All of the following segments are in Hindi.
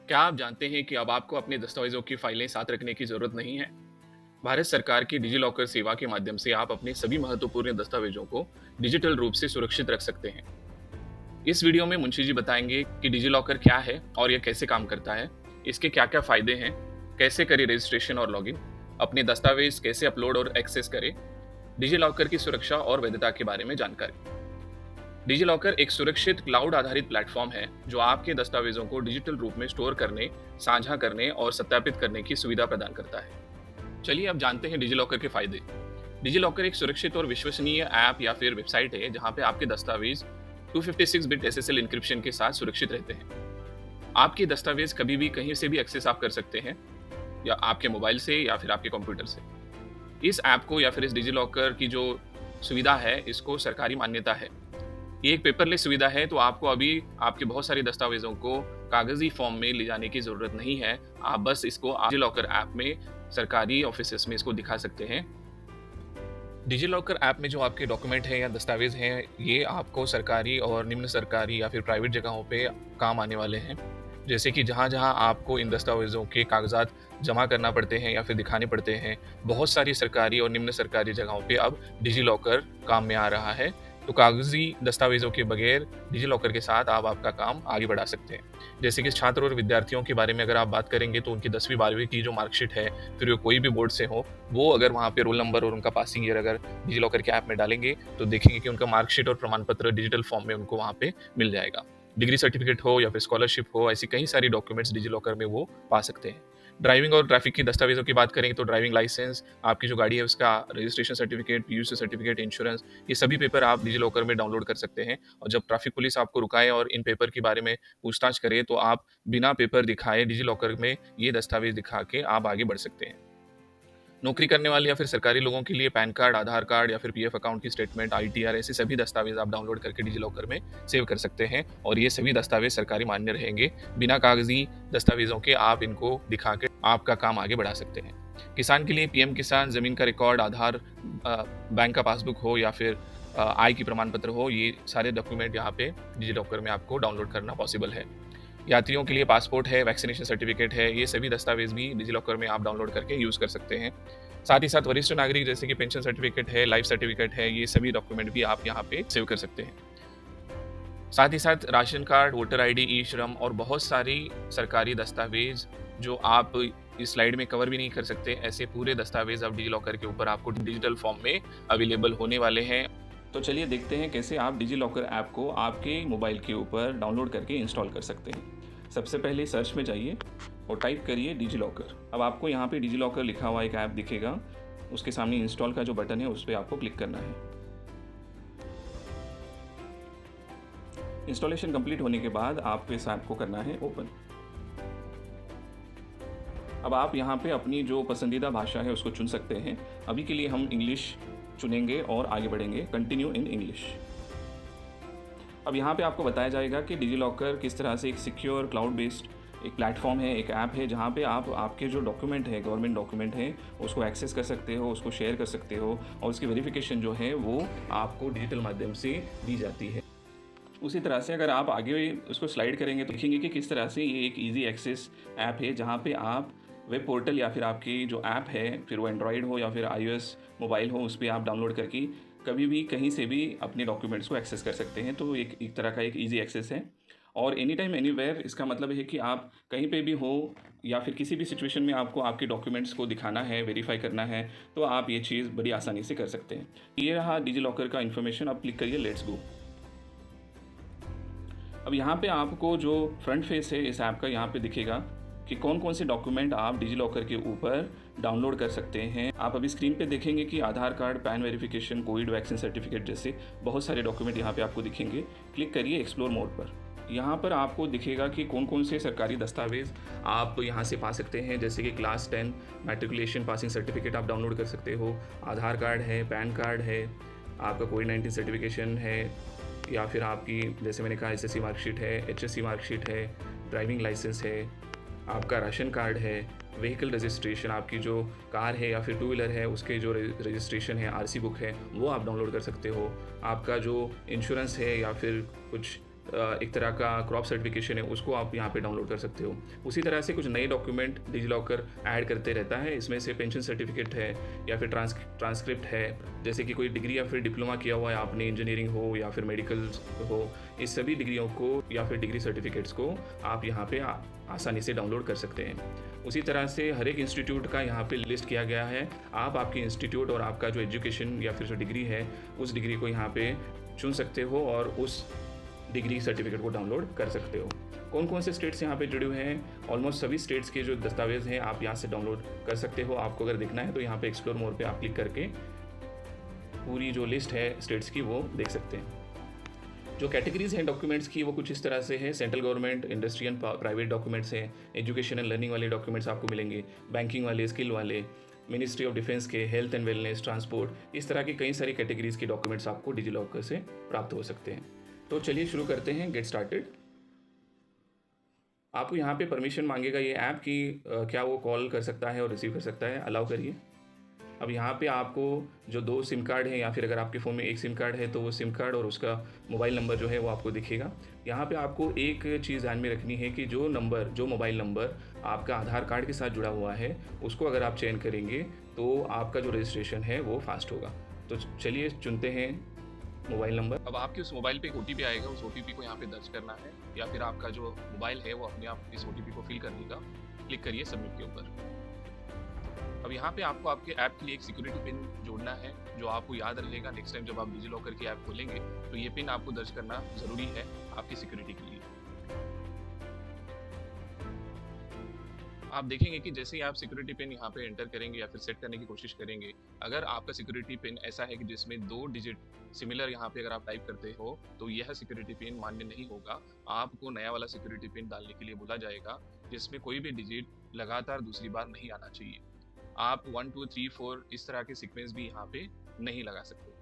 क्या आप जानते हैं कि अब आपको अपने दस्तावेज़ों की फाइलें साथ रखने की ज़रूरत नहीं है? भारत सरकार की डिजिलॉकर सेवा के माध्यम से आप अपने सभी महत्वपूर्ण दस्तावेज़ों को डिजिटल रूप से सुरक्षित रख सकते हैं। इस वीडियो में मुंशी जी बताएंगे कि डिजिलॉकर क्या है और यह कैसे काम करता है, इसके क्या-क्या फ़ायदे हैं, कैसे करें रजिस्ट्रेशन और लॉगिन, अपने दस्तावेज़ कैसे अपलोड और एक्सेस करें, डिजिलॉकर की सुरक्षा और वैधता के बारे में जानकारी। डिजिलॉकर एक सुरक्षित क्लाउड आधारित प्लेटफॉर्म है जो आपके दस्तावेज़ों को डिजिटल रूप में स्टोर करने, साझा करने और सत्यापित करने की सुविधा प्रदान करता है। चलिए अब जानते हैं डिजिलॉकर के फायदे। डिजिलॉकर एक सुरक्षित और विश्वसनीय ऐप या फिर वेबसाइट है जहां पे आपके दस्तावेज 256 बिट एसएसएल एन्क्रिप्शन के साथ सुरक्षित रहते हैं। आपके दस्तावेज कभी भी कहीं से भी एक्सेस आप कर सकते हैं, या आपके मोबाइल से या फिर आपके कंप्यूटर से। इस ऐप को या फिर इस डिजिलॉकर की जो सुविधा है, इसको सरकारी मान्यता है। ये एक पेपरलेस सुविधा है, तो आपको अभी आपके बहुत सारे दस्तावेज़ों को कागज़ी फ़ॉर्म में ले जाने की ज़रूरत नहीं है। आप बस इसको डिजिलॉकर ऐप में सरकारी ऑफ़िसेज़ में इसको दिखा सकते हैं। डिजिलॉकर ऐप में जो आपके डॉक्यूमेंट हैं या दस्तावेज़ हैं, ये आपको सरकारी और निम्न सरकारी या फिर प्राइवेट जगहों पे काम आने वाले हैं। जैसे कि जहाँ-जहाँ आपको इन दस्तावेज़ों के कागज़ात जमा करना पड़ते हैं या फिर दिखाने पड़ते हैं, बहुत सारी सरकारी और निम्न सरकारी जगहों पे अब डिजिलॉकर काम में आ रहा है। तो कागज़ी दस्तावेज़ों के बगैर डिजिलॉकर के साथ आप आपका काम आगे बढ़ा सकते हैं। जैसे कि छात्र और विद्यार्थियों के बारे में अगर आप बात करेंगे, तो उनकी 10वीं 12वीं की जो मार्कशीट है, फिर वो कोई भी बोर्ड से हो, वो अगर वहाँ पे रोल नंबर और उनका पासिंग ईयर अगर डिजिलॉकर के ऐप में डालेंगे, तो देखेंगे कि उनका मार्कशीट और प्रमाण पत्र डिजिटल फॉर्म में उनको वहाँ पे मिल जाएगा। डिग्री सर्टिफिकेट हो या फिर स्कॉलरशिप हो, ऐसी कई सारी डॉक्यूमेंट्स डिजिलॉकर में वो पा सकते हैं। ड्राइविंग और ट्रैफिक की दस्तावेज़ों की बात करें, तो ड्राइविंग लाइसेंस, आपकी जो गाड़ी है उसका registration certificate, PUC certificate, insurance, ये सभी पेपर आप डिजिलॉकर में डाउनलोड कर सकते हैं। और जब ट्रैफिक पुलिस आपको रुकाए और इन पेपर के बारे में पूछताछ करे, तो आप बिना पेपर दिखाए डिजिलॉकर में ये दस्तावेज़ दिखा के आप आगे बढ़ सकते हैं। नौकरी करने वाले या फिर सरकारी लोगों के लिए पैन कार्ड, आधार कार्ड या फिर पीएफ अकाउंट की स्टेटमेंट, आईटीआर, ऐसे सभी दस्तावेज आप डाउनलोड करके डिजिलॉकर में सेव कर सकते हैं और ये सभी दस्तावेज सरकारी मान्य रहेंगे। बिना कागजी दस्तावेजों के आप इनको दिखा के आपका काम आगे बढ़ा सकते हैं। किसान के लिए पीएम किसान, जमीन का रिकॉर्ड, आधार, बैंक का पासबुक हो या फिर आय की प्रमाण पत्र हो, ये सारे डॉक्यूमेंट यहाँ पे डिजिलॉकर में आपको डाउनलोड करना पॉसिबल है। यात्रियों के लिए पासपोर्ट है, वैक्सीनेशन सर्टिफिकेट है, ये सभी दस्तावेज भी डिजिलॉकर में आप डाउनलोड करके यूज़ कर सकते हैं। साथ ही साथ वरिष्ठ नागरिक जैसे कि पेंशन सर्टिफिकेट है, लाइफ सर्टिफिकेट है, ये सभी डॉक्यूमेंट भी आप यहाँ पे सेव कर सकते हैं। साथ ही साथ ration card, voter ID, e-Shram और बहुत सारी सरकारी दस्तावेज जो आप इस स्लाइड में कवर भी नहीं कर सकते, ऐसे पूरे दस्तावेज अब डिजिलॉकर के ऊपर आपको डिजिटल फॉर्म में अवेलेबल होने वाले हैं। तो चलिए देखते हैं कैसे आप डिजिलॉकर ऐप को आपके मोबाइल के ऊपर डाउनलोड करके इंस्टॉल कर सकते हैं। सबसे पहले सर्च में जाइए और टाइप करिए डिजिलॉकर। अब आपको यहाँ पे डिजिलॉकर लिखा हुआ एक ऐप दिखेगा, उसके सामने इंस्टॉल का जो बटन है उस पर आपको क्लिक करना है। इंस्टॉलेशन कंप्लीट होने के बाद आपको इस ऐप को करना है ओपन। अब आप यहाँ पे अपनी जो पसंदीदा भाषा है उसको चुन सकते हैं। अभी के लिए हम इंग्लिश चुनेंगे और आगे बढ़ेंगे, कंटिन्यू इन इंग्लिश। अब यहाँ पे आपको बताया जाएगा कि डिजिलॉकर किस तरह से एक सिक्योर क्लाउड बेस्ड एक प्लेटफॉर्म है, एक ऐप है जहाँ पे आप आपके जो डॉक्यूमेंट है, गवर्नमेंट डॉक्यूमेंट है, उसको एक्सेस कर सकते हो, उसको शेयर कर सकते हो और उसकी वेरिफिकेशन जो है वो आपको डिजिटल माध्यम से दी जाती है। उसी तरह से अगर आप आगे उसको स्लाइड करेंगे तो देखेंगे कि किस तरह से ये एक ईजी एक्सेस ऐप है जहाँ पे आप वेब पोर्टल या फिर आपकी जो ऐप है, फिर वो एंड्रॉयड हो या फिर iOS मोबाइल हो, उस पर आप डाउनलोड करके कभी भी कहीं से भी अपने डॉक्यूमेंट्स को एक्सेस कर सकते हैं। तो एक तरह का एक ईजी एक्सेस है और एनी टाइम एनीवेयर, इसका मतलब है कि आप कहीं पे भी हो या फिर किसी भी सिचुएशन में आपको आपके डॉक्यूमेंट्स को दिखाना है, वेरीफाई करना है, तो आप ये चीज़ बड़ी आसानी से कर सकते हैं। ये रहा डिजिलॉकर का इन्फॉर्मेशन। आप क्लिक करिए लेट्स गो। अब यहाँ पे आपको जो फ्रंट फेस है इस ऐप का, यहाँ पे दिखेगा कि कौन कौन से डॉक्यूमेंट आप डिजिलॉकर के ऊपर डाउनलोड कर सकते हैं। आप अभी स्क्रीन पे देखेंगे कि Aadhaar card, PAN verification, COVID vaccine certificate जैसे बहुत सारे डॉक्यूमेंट यहाँ पे आपको दिखेंगे। क्लिक करिए एक्सप्लोर मोड पर। यहाँ पर आपको दिखेगा कि कौन कौन से सरकारी दस्तावेज़ आप यहाँ से पा सकते हैं, जैसे कि क्लास 10 मैट्रिकुलेशन पासिंग सर्टिफिकेट आप डाउनलोड कर सकते हो, आधार कार्ड है, पैन कार्ड है, आपका कोविड-19 सर्टिफिकेशन है, या फिर आपकी जैसे मैंने कहा एसएससी मार्कशीट है, एचएससी मार्कशीट है, ड्राइविंग लाइसेंस है, आपका राशन कार्ड है, व्हीकल रजिस्ट्रेशन, आपकी जो कार है या फिर टू व्हीलर है उसके जो रजिस्ट्रेशन है, आरसी बुक है, वो आप डाउनलोड कर सकते हो। आपका जो इंश्योरेंस है या फिर कुछ एक तरह का क्रॉप सर्टिफिकेशन है, उसको आप यहाँ पे डाउनलोड कर सकते हो। उसी तरह से कुछ नए डॉक्यूमेंट डिजिलॉकर ऐड करते रहता है। इसमें से पेंशन सर्टिफिकेट है या फिर ट्रांसक्रिप्ट है, जैसे कि कोई डिग्री या फिर डिप्लोमा किया हुआ है आपने, इंजीनियरिंग हो या फिर मेडिकल हो, इस सभी डिग्रियों को या फिर डिग्री सर्टिफिकेट्स को आप यहाँ पे आसानी से डाउनलोड कर सकते हैं। उसी तरह से हर एक इंस्टीट्यूट का यहाँ पे लिस्ट किया गया है। आप आपके इंस्टीट्यूट और आपका जो एजुकेशन या फिर जो डिग्री है, उस डिग्री को यहाँ पे चुन सकते हो और उस डिग्री सर्टिफिकेट को डाउनलोड कर सकते हो। कौन कौन से स्टेट्स यहाँ पे जुड़े हुए हैं? ऑलमोस्ट सभी स्टेट्स के जो दस्तावेज़ हैं आप यहाँ से डाउनलोड कर सकते हो। आपको अगर देखना है तो यहाँ पे एक्सप्लोर मोर पे आप क्लिक करके पूरी जो लिस्ट है स्टेट्स की वो देख सकते हैं। जो कैटेगरीज हैं डॉक्यूमेंट्स की वो कुछ इस तरह से है। Central government, industry and private documents हैं, एजुकेशन एंड लर्निंग वाले डॉक्यूमेंट्स आपको मिलेंगे, बैंकिंग वाले, स्किल वाले, मिनिस्ट्री ऑफ डिफेंस के, हेल्थ एंड वेलनेस, ट्रांसपोर्ट, इस तरह की कई सारी कैटेगरीज के डॉक्यूमेंट्स आपको डिजिलॉकर से प्राप्त हो सकते हैं। तो चलिए शुरू करते हैं, गेट स्टार्टेड। आपको यहाँ पे परमिशन मांगेगा ये ऐप कि क्या वो कॉल कर सकता है और रिसीव कर सकता है, अलाउ करिए। अब यहाँ पे आपको जो 2 सिम कार्ड हैं या फिर अगर आपके फ़ोन में 1 सिम कार्ड है तो वो सिम कार्ड और उसका मोबाइल नंबर जो है वो आपको दिखेगा। यहाँ पे आपको एक चीज़ ध्यान में रखनी है कि जो मोबाइल नंबर आपका आधार कार्ड के साथ जुड़ा हुआ है, उसको अगर आप चयन करेंगे तो आपका जो रजिस्ट्रेशन है वो फास्ट होगा। तो चलिए चुनते हैं मोबाइल नंबर। अब आपके उस मोबाइल पे एक ओटीपी आएगा, उस ओटीपी को यहाँ पे दर्ज करना है या फिर आपका जो मोबाइल है वो अपने आप इस ओटीपी को फिल कर देगा। क्लिक करिए सबमिट के ऊपर। अब यहाँ पे आपको आपके ऐप के लिए एक सिक्योरिटी पिन जोड़ना है जो आपको याद रहेगा नेक्स्ट टाइम जब आप डिजिलॉकर की ऐप खोलेंगे तो ये पिन आपको दर्ज करना ज़रूरी है आपकी सिक्योरिटी के लिए। आप देखेंगे कि जैसे ही आप सिक्योरिटी पिन यहाँ पे एंटर करेंगे या फिर सेट करने की कोशिश करेंगे, अगर आपका सिक्योरिटी पिन ऐसा है कि जिसमें 2 डिजिट सिमिलर यहाँ पे अगर आप टाइप करते हो तो यह सिक्योरिटी पिन मान्य नहीं होगा। आपको नया वाला सिक्योरिटी पिन डालने के लिए बोला जाएगा जिसमें कोई भी डिजिट लगातार दूसरी बार नहीं आना चाहिए। आप 1 2 3 4 इस तरह के सीक्वेंस भी यहाँ पे नहीं लगा सकते।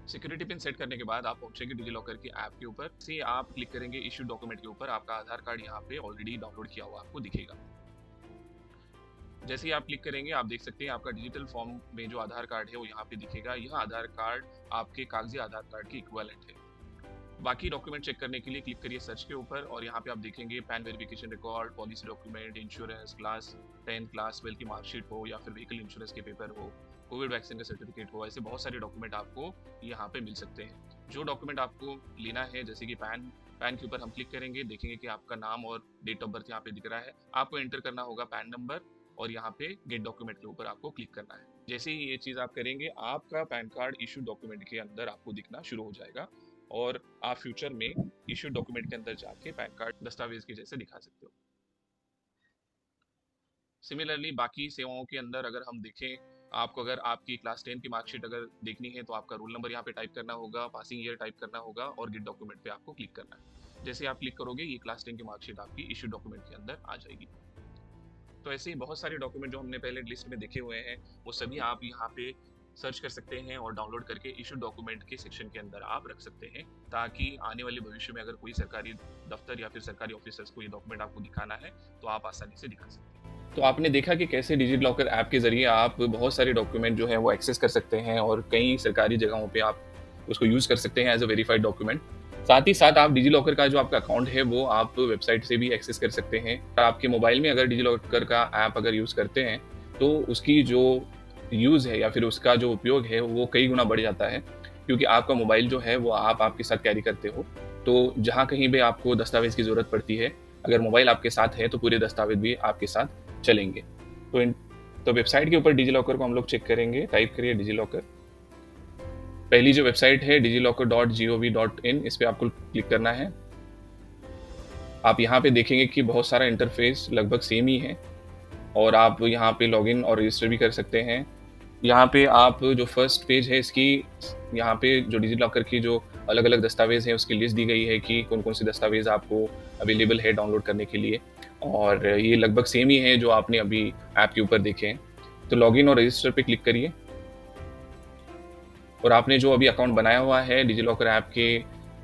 सिक्योरिटी पिन सेट करने के बाद आप पहुंचेंगे डिजिलॉकर की ऐप के ऊपर से आप क्लिक करेंगे इशू डॉक्यूमेंट के ऊपर, आपका आधार कार्ड यहाँ पे ऑलरेडी डाउनलोड किया हुआ आपको दिखेगा। जैसे ही आप क्लिक करेंगे आप देख सकते हैं आपका डिजिटल फॉर्म में जो आधार कार्ड है वो यहाँ पे दिखेगा। यह आधार कार्ड आपके कागजी आधार कार्ड की इक्विवेलेंट है। बाकी डॉक्यूमेंट चेक करने के लिए क्लिक करिए सर्च के ऊपर और यहाँ पे आप देखेंगे pan verification record, policy document, insurance, class 10, class 12 की मार्कशीट हो या फिर व्हीकल इंश्योरेंस के पेपर हो, कोविड वैक्सीन का सर्टिफिकेट हो, ऐसे बहुत सारे डॉक्यूमेंट आपको यहाँ पे मिल सकते हैं। जो डॉक्यूमेंट आपको लेना है जैसे कि पैन के ऊपर हम क्लिक करेंगे, देखेंगे कि आपका नाम और डेट ऑफ बर्थ यहाँ पे दिख रहा है। आपको एंटर करना होगा पैन नंबर और यहाँ पे गेट डॉक्यूमेंट के ऊपर आपको क्लिक करना है। जैसे ही ये चीज़ आप करेंगे आपका पैन कार्ड इशू डॉक्यूमेंट के अंदर आपको दिखना शुरू हो जाएगा और आप फ्यूचर में इशू डॉक्यूमेंट के अंदर जाके पैन कार्ड दस्तावेज के जैसे दिखा सकते हो। सिमिलरली बाकी सेवाओं के अंदर अगर हम देखें, आपको अगर आपकी क्लास 10 की मार्कशीट अगर देखनी है तो आपका रोल नंबर यहाँ पे टाइप करना होगा, पासिंग ईयर टाइप करना होगा और गेट डॉक्यूमेंट पे आपको क्लिक करना है। जैसे आप क्लिक करोगे ये क्लास 10 की मार्कशीट आपकी इशू डॉक्यूमेंट के अंदर आ जाएगी। तो ऐसे ही बहुत सारे डॉक्यूमेंट जो हमने पहले लिस्ट में देखे हुए हैं वो सभी आप यहाँ पे सर्च कर सकते हैं और डाउनलोड करके इशू डॉक्यूमेंट के सेक्शन के अंदर आप रख सकते हैं, ताकि आने वाले भविष्य में अगर कोई सरकारी दफ्तर या फिर सरकारी ऑफिसर्स को ये डॉक्यूमेंट आपको दिखाना है तो आप आसानी से दिखा सकते हैं। तो आपने देखा कि कैसे डिजिलॉकर ऐप के जरिए आप बहुत सारे डॉक्यूमेंट जो है वो एक्सेस कर सकते हैं और कई सरकारी जगहों पे आप उसको यूज़ कर सकते हैं एज अ वेरीफाइड डॉक्यूमेंट। साथ ही साथ आप डिजिलॉकर का जो आपका अकाउंट है वो आप वेबसाइट से भी एक्सेस कर सकते हैं। आपके मोबाइल में अगर डिजिलॉकर का ऐप अगर यूज़ करते हैं तो उसकी जो यूज़ है या फिर उसका जो उपयोग है वो कई गुना बढ़ जाता है, क्योंकि आपका मोबाइल जो है वो आप आपके साथ कैरी करते हो। तो जहाँ कहीं भी आपको दस्तावेज़ की ज़रूरत पड़ती है, अगर मोबाइल आपके साथ है तो पूरे दस्तावेज़ भी आपके साथ चलेंगे। तो वेबसाइट के ऊपर डिजिलॉकर को हम लोग चेक करेंगे। टाइप करिए डिजिलॉकर। पहली जो वेबसाइट है digillocker.gov.in, इस पे आपको क्लिक करना है। आप यहाँ पे देखेंगे कि बहुत सारा इंटरफेस लगभग सेम ही है और आप यहाँ पे लॉगिन और रजिस्टर भी कर सकते हैं। यहाँ पे आप जो फर्स्ट पेज है इसकी, यहाँ पे जो डिजिलॉकर की जो अलग-अलग दस्तावेज़ हैं उसकी लिस्ट दी गई है कि कौन-कौन से दस्तावेज़ आपको अवेलेबल है डाउनलोड करने के लिए, और ये लगभग सेम ही है जो आपने अभी ऐप के ऊपर देखे हैं। तो लॉगिन और रजिस्टर पे क्लिक करिए और आपने जो अभी अकाउंट बनाया हुआ है डिजिलॉकर ऐप के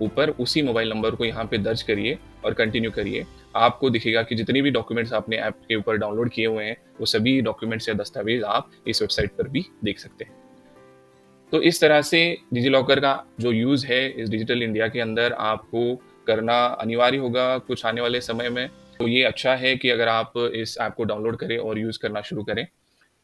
ऊपर उसी मोबाइल नंबर को यहाँ पे दर्ज करिए और कंटिन्यू करिए। आपको दिखेगा कि जितनी भी डॉक्यूमेंट्स आपने ऐप के ऊपर डाउनलोड किए हुए हैं वो सभी डॉक्यूमेंट्स या दस्तावेज आप इस वेबसाइट पर भी देख सकते हैं। तो इस तरह से डिजिलॉकर का जो यूज़ है इस डिजिटल इंडिया के अंदर आपको करना अनिवार्य होगा कुछ आने वाले समय में। तो ये अच्छा है कि अगर आप इस ऐप को डाउनलोड करें और यूज़ करना शुरू करें।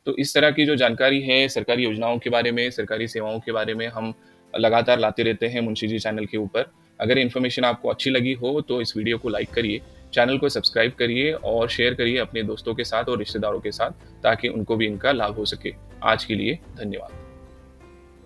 तो इस तरह की जो जानकारी है सरकारी योजनाओं के बारे में, सरकारी सेवाओं के बारे में हम लगातार लाते रहते हैं मुंशी जी चैनल के ऊपर। अगर इन्फॉर्मेशन आपको अच्छी लगी हो तो इस वीडियो को लाइक करिए, चैनल को सब्सक्राइब करिए और शेयर करिए अपने दोस्तों के साथ और रिश्तेदारों के साथ ताकि उनको भी इनका लाभ हो सके। आज के लिए धन्यवाद।